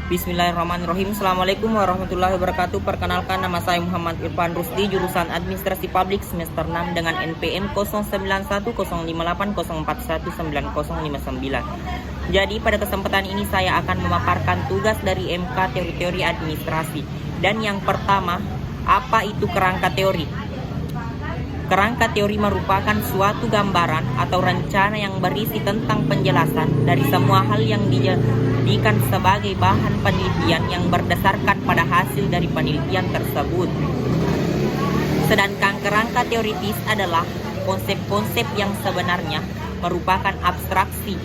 Bismillahirrahmanirrahim. Assalamualaikum warahmatullahi wabarakatuh. Perkenalkan, nama saya Muhammad Irfan Rusdi, jurusan Administrasi Publik semester 6 dengan NPM 09105804190059. Jadi pada kesempatan ini saya akan memaparkan tugas dari MK teori-teori administrasi. Dan yang pertama, apa itu kerangka teori? Kerangka teori merupakan suatu gambaran atau rencana yang berisi tentang penjelasan dari semua hal yang dijadikan sebagai bahan penelitian yang berdasarkan pada hasil dari penelitian tersebut. Sedangkan kerangka teoritis adalah konsep-konsep yang sebenarnya merupakan abstraksi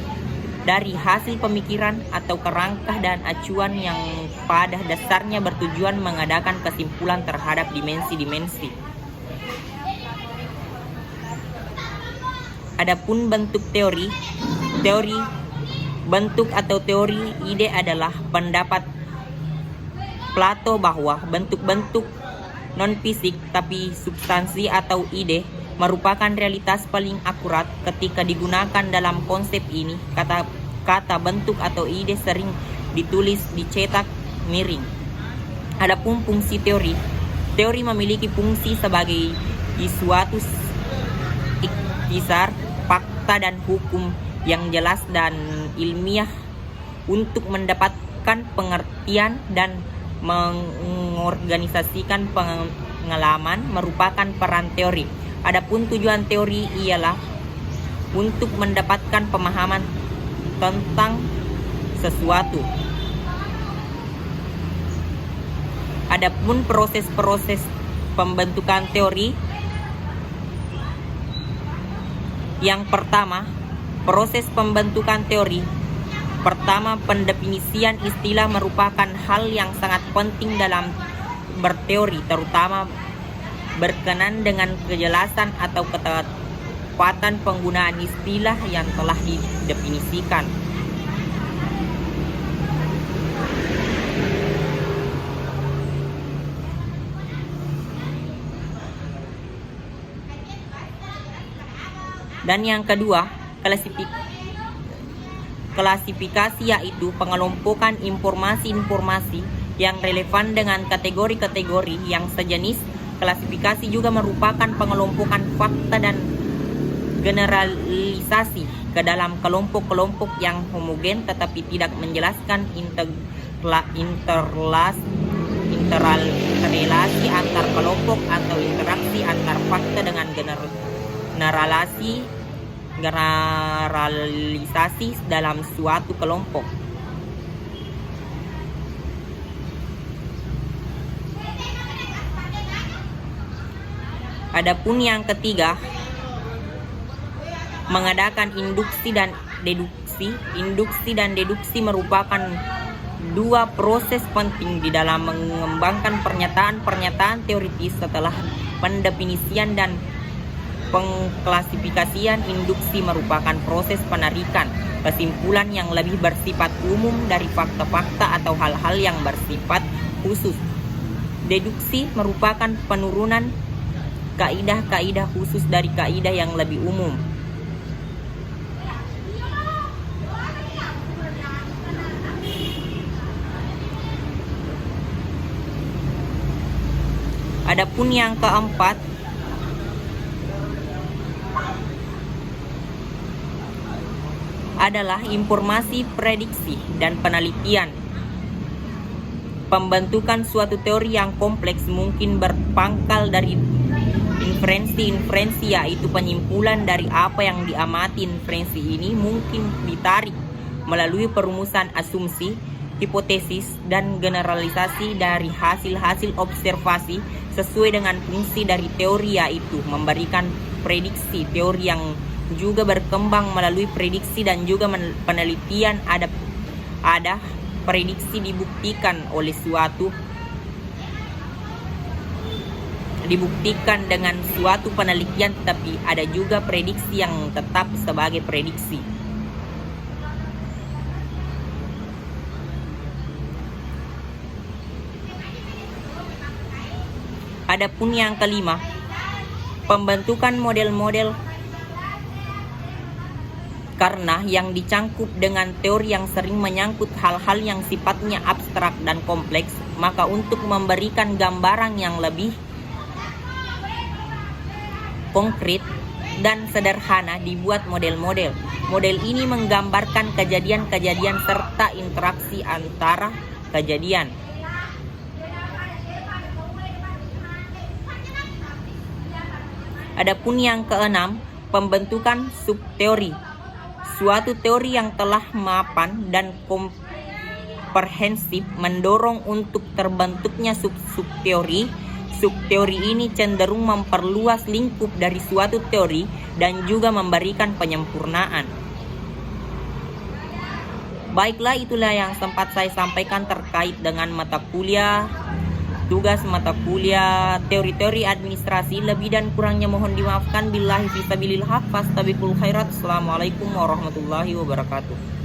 dari hasil pemikiran atau kerangka dan acuan yang pada dasarnya bertujuan mengadakan kesimpulan terhadap dimensi-dimensi. Adapun bentuk teori bentuk atau teori ide adalah pendapat Plato bahwa bentuk-bentuk non-fisik tapi substansi atau ide merupakan realitas paling akurat ketika digunakan dalam konsep ini. Kata bentuk atau ide sering ditulis dicetak miring. Adapun fungsi teori memiliki fungsi sebagai suatu ikhtisar fakta dan hukum yang jelas dan ilmiah untuk mendapatkan pengertian dan mengorganisasikan pengalaman merupakan peran teori. Adapun tujuan teori ialah untuk mendapatkan pemahaman tentang sesuatu. Adapun proses-proses pembentukan teori, yang pertama, proses pembentukan teori. Pertama, pendefinisian istilah merupakan hal yang sangat penting dalam berteori, terutama berkenan dengan kejelasan atau ketepatan penggunaan istilah yang telah didefinisikan. Dan yang kedua, klasifikasi, yaitu pengelompokan informasi-informasi yang relevan dengan kategori-kategori yang sejenis. Klasifikasi juga merupakan pengelompokan fakta dan generalisasi ke dalam kelompok-kelompok yang homogen tetapi tidak menjelaskan interrelasi antar kelompok atau interaksi antar fakta dengan generalisasi dalam suatu kelompok. Adapun yang ketiga, mengadakan induksi dan deduksi. Induksi dan deduksi merupakan dua proses penting di dalam mengembangkan pernyataan-pernyataan teoritis. Setelah pendefinisian dan pengklasifikasian, induksi merupakan proses penarikan kesimpulan yang lebih bersifat umum dari fakta-fakta atau hal-hal yang bersifat khusus. Deduksi merupakan penurunan kaidah-kaidah khusus dari kaidah yang lebih umum. Adapun yang keempat, adalah informasi, prediksi, dan penelitian. Pembentukan suatu teori yang kompleks mungkin berpangkal dari inferensi, yaitu penyimpulan dari apa yang diamati. Inferensi ini mungkin ditarik melalui perumusan asumsi, hipotesis, dan generalisasi dari hasil-hasil observasi sesuai dengan fungsi dari teori, yaitu memberikan prediksi. Teori yang juga berkembang melalui prediksi dan juga penelitian. Ada prediksi dibuktikan dengan suatu penelitian, tetapi ada juga prediksi yang tetap sebagai prediksi. Adapun yang kelima, pembentukan model-model Karena yang dicangkup dengan teori yang sering menyangkut hal-hal yang sifatnya abstrak dan kompleks, maka untuk memberikan gambaran yang lebih konkret dan sederhana dibuat model-model. Model ini menggambarkan kejadian-kejadian serta interaksi antara kejadian. Adapun yang keenam, pembentukan subteori. Suatu teori yang telah mapan dan komprehensif mendorong untuk terbentuknya subteori. Subteori ini cenderung memperluas lingkup dari suatu teori dan juga memberikan penyempurnaan. Baiklah, itulah yang sempat saya sampaikan terkait dengan tugas mata kuliah teori-teori administrasi. Lebih dan kurangnya mohon dimaafkan. Billahi fisabilillah, fastabiqul khairat. Assalamualaikum warahmatullahi wabarakatuh.